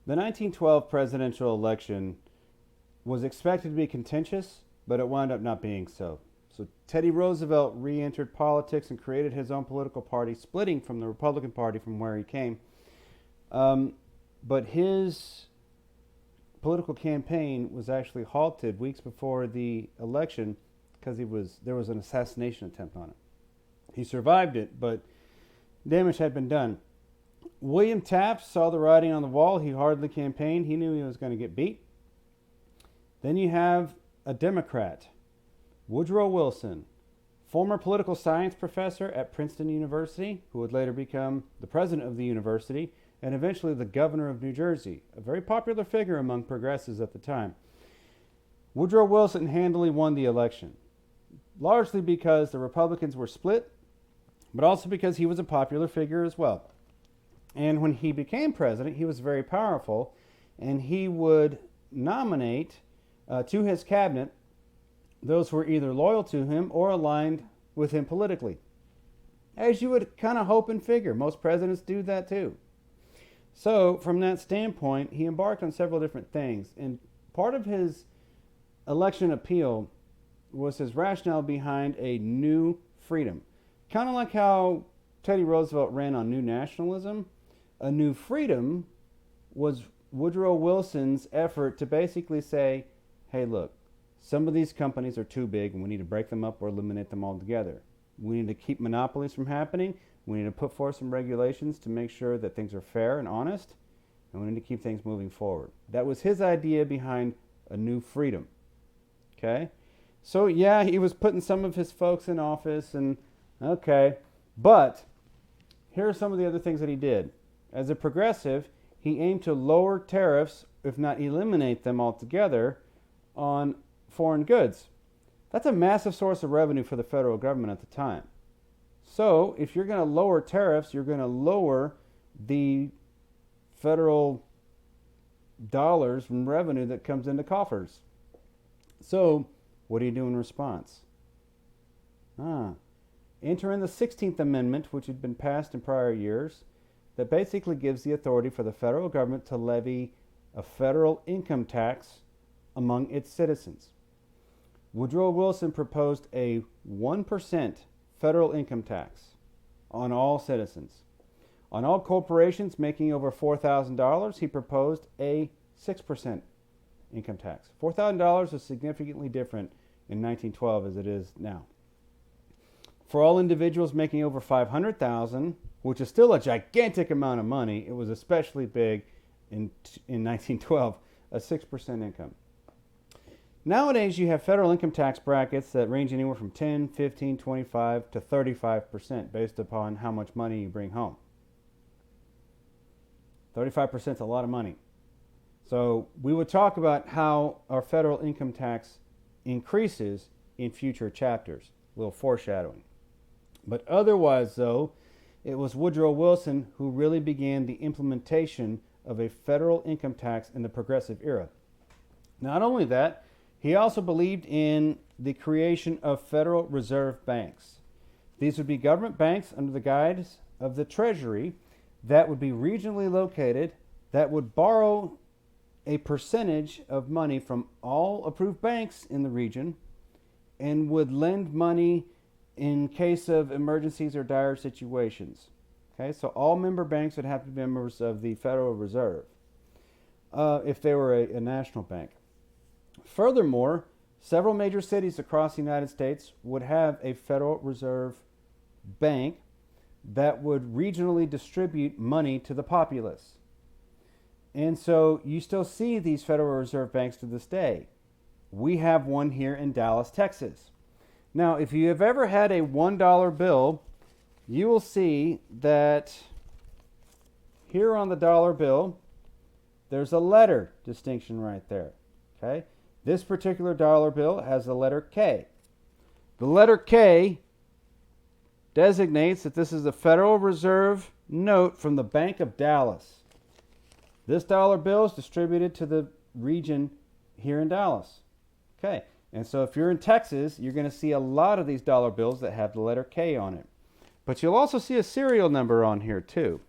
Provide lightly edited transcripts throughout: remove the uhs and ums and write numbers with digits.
The 1912 presidential election was expected to be contentious, but it wound up not being so. So Teddy Roosevelt re-entered politics and created his own political party, splitting from the Republican Party from where he came. But his political campaign was actually halted weeks before the election because there was an assassination attempt on it. He survived it, but damage had been done. William Taft saw the writing on the wall. He hardly campaigned. He knew he was going to get beat. Then you have a Democrat, Woodrow Wilson, former political science professor at Princeton University, who would later become the president of the university and eventually the governor of New Jersey, a very popular figure among progressives at the time. Woodrow Wilson handily won the election, largely because the Republicans were split, but also because he was a popular figure as well. And when he became president, he was very powerful, and he would nominate to his cabinet those who were either loyal to him or aligned with him politically. As you would kind of hope and figure, most presidents do that too. So from that standpoint, he embarked on several different things. And part of his election appeal was his rationale behind a new freedom. Kind of like how Teddy Roosevelt ran on new nationalism. A new freedom was Woodrow Wilson's effort to basically say, hey, look, some of these companies are too big and we need to break them up or eliminate them altogether. We need to keep monopolies from happening. We need to put forth some regulations to make sure that things are fair and honest. And we need to keep things moving forward. That was his idea behind a new freedom. Okay? So, yeah, he was putting some of his folks in office and, okay. But here are some of the other things that he did. As a progressive, he aimed to lower tariffs, if not eliminate them altogether, on foreign goods. That's a massive source of revenue for the federal government at the time. So if you're going to lower tariffs, you're going to lower the federal dollars from revenue that comes into coffers. So what do you do in response? Enter in the 16th Amendment, which had been passed in prior years, that basically gives the authority for the federal government to levy a federal income tax among its citizens. Woodrow Wilson proposed a 1% federal income tax on all citizens. On all corporations making over $4,000, he proposed a 6% income tax. $4,000 is significantly different in 1912 as it is now. For all individuals making over $500,000, which is still a gigantic amount of money, it was especially big in 1912, a 6% income. Nowadays, you have federal income tax brackets that range anywhere from 10, 15, 25 to 35% based upon how much money you bring home. 35% is a lot of money. So we would talk about how our federal income tax increases in future chapters, a little foreshadowing. But otherwise, though, it was Woodrow Wilson who really began the implementation of a federal income tax in the progressive era. Not only that, he also believed in the creation of Federal Reserve banks. These would be government banks under the guise of the Treasury that would be regionally located, that would borrow a percentage of money from all approved banks in the region and would lend money in case of emergencies or dire situations. Okay, so all member banks would have to be members of the Federal Reserve if they were a national bank. Furthermore, several major cities across the United States would have a Federal Reserve bank that would regionally distribute money to the populace. And so you still see these Federal Reserve banks to this day. We have one here in Dallas, Texas. Now, if you have ever had a $1 bill, you will see that here on the dollar bill, there's a letter distinction right there. Okay? This particular dollar bill has the letter K. The letter K designates that this is a Federal Reserve note from the Bank of Dallas. This dollar bill is distributed to the region here in Dallas. Okay, and so if you're in Texas, you're going to see a lot of these dollar bills that have the letter K on it. But you'll also see a serial number on here too.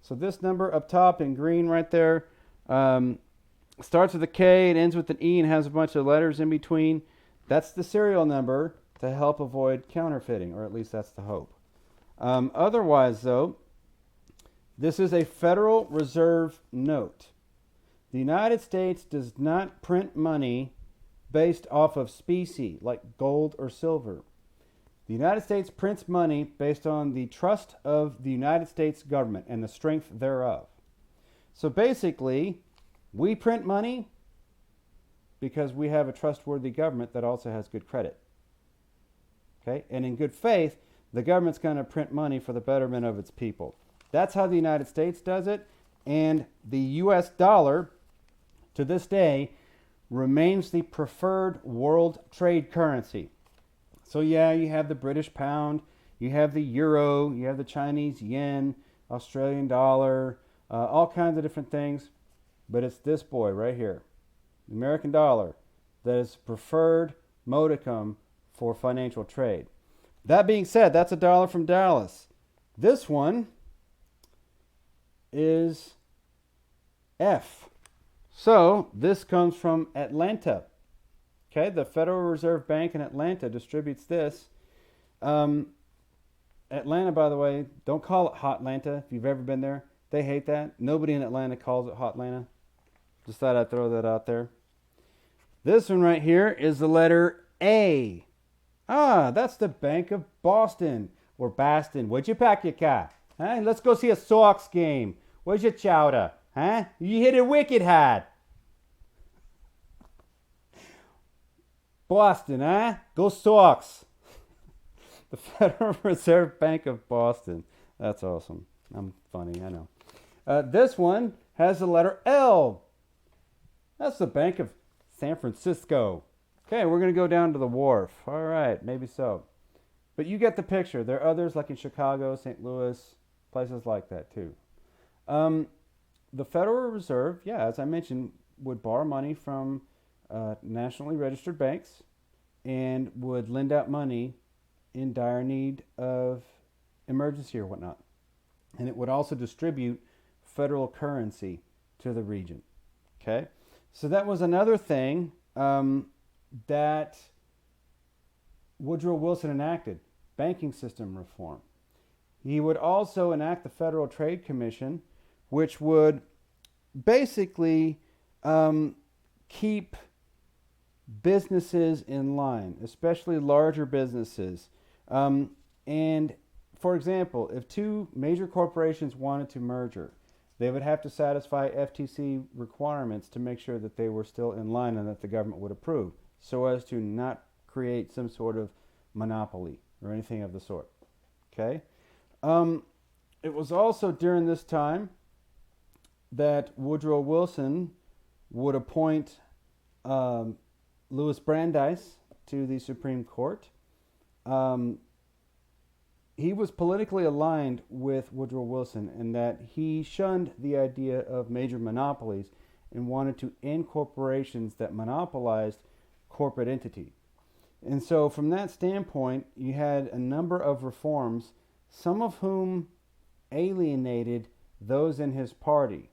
So this number up top in green right there, Um, Starts with a K, it ends with an E, and has a bunch of letters in between. That's the serial number to help avoid counterfeiting, or at least that's the hope. Otherwise, though, this is a Federal Reserve note. The United States does not print money based off of specie, like gold or silver. The United States prints money based on the trust of the United States government and the strength thereof. So basically, we print money because we have a trustworthy government that also has good credit. Okay? And in good faith, the government's going to print money for the betterment of its people. That's how the United States does it. And the US dollar, to this day, remains the preferred world trade currency. So yeah, you have the British pound, you have the euro, you have the Chinese yen, Australian dollar, all kinds of different things. But it's this boy right here, the American dollar, that is preferred modicum for financial trade. That being said, that's a dollar from Dallas. This one is F. So this comes from Atlanta. Okay, the Federal Reserve Bank in Atlanta distributes this. Atlanta, by the way, don't call it Hotlanta if you've ever been there. They hate that. Nobody in Atlanta calls it Hotlanta. Just thought I'd throw that out there. This one right here is the letter A. Ah, that's the Bank of Boston or Boston. What'd you pack your car? Huh? Let's go see a Sox game. Where's your chowder? Huh? You hit it wicked hard. Boston, huh? Go Sox. The Federal Reserve Bank of Boston. That's awesome. I'm funny, I know. This one has the letter L. That's the Bank of San Francisco. Okay, we're going to go down to the wharf. All right, maybe so. But you get the picture. There are others like in Chicago, St. Louis, places like that too. The Federal Reserve, yeah, as I mentioned, would borrow money from nationally registered banks and would lend out money in dire need of emergency or whatnot. And it would also distribute federal currency to the region. Okay? So that was another thing that Woodrow Wilson enacted, banking system reform. He would also enact the Federal Trade Commission, which would basically keep businesses in line, especially larger businesses. And for example, if two major corporations wanted to merger, they would have to satisfy FTC requirements to make sure that they were still in line and that the government would approve, so as to not create some sort of monopoly or anything of the sort. Okay? It was also during this time that Woodrow Wilson would appoint Louis Brandeis to the Supreme Court. He was politically aligned with Woodrow Wilson in that he shunned the idea of major monopolies and wanted to end corporations that monopolized corporate entity. And so from that standpoint, you had a number of reforms, some of whom alienated those in his party,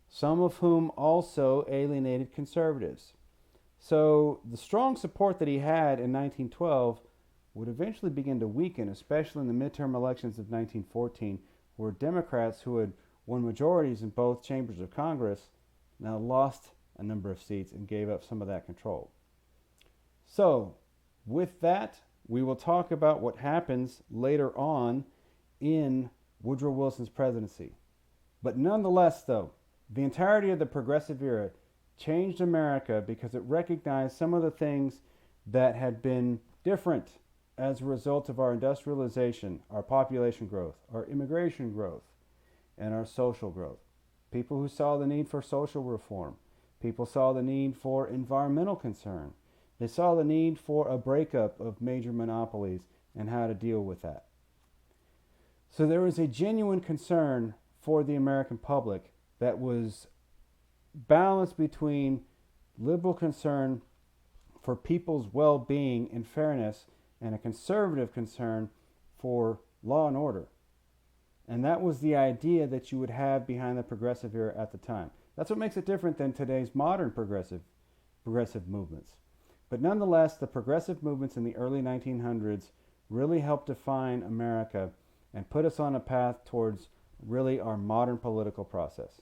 some of whom also alienated conservatives. So the strong support that he had in 1912 would eventually begin to weaken, especially in the midterm elections of 1914, where Democrats who had won majorities in both chambers of Congress now lost a number of seats and gave up some of that control. So, with that, we will talk about what happens later on in Woodrow Wilson's presidency. But nonetheless, though, the entirety of the Progressive era changed America because it recognized some of the things that had been different as a result of our industrialization, our population growth, our immigration growth, and our social growth. People who saw the need for social reform. People saw the need for environmental concern. They saw the need for a breakup of major monopolies and how to deal with that. So there was a genuine concern for the American public that was balanced between liberal concern for people's well-being and fairness and a conservative concern for law and order. And that was the idea that you would have behind the Progressive era at the time. That's what makes it different than today's modern progressive movements. But nonetheless, the progressive movements in the early 1900s really helped define America and put us on a path towards really our modern political process.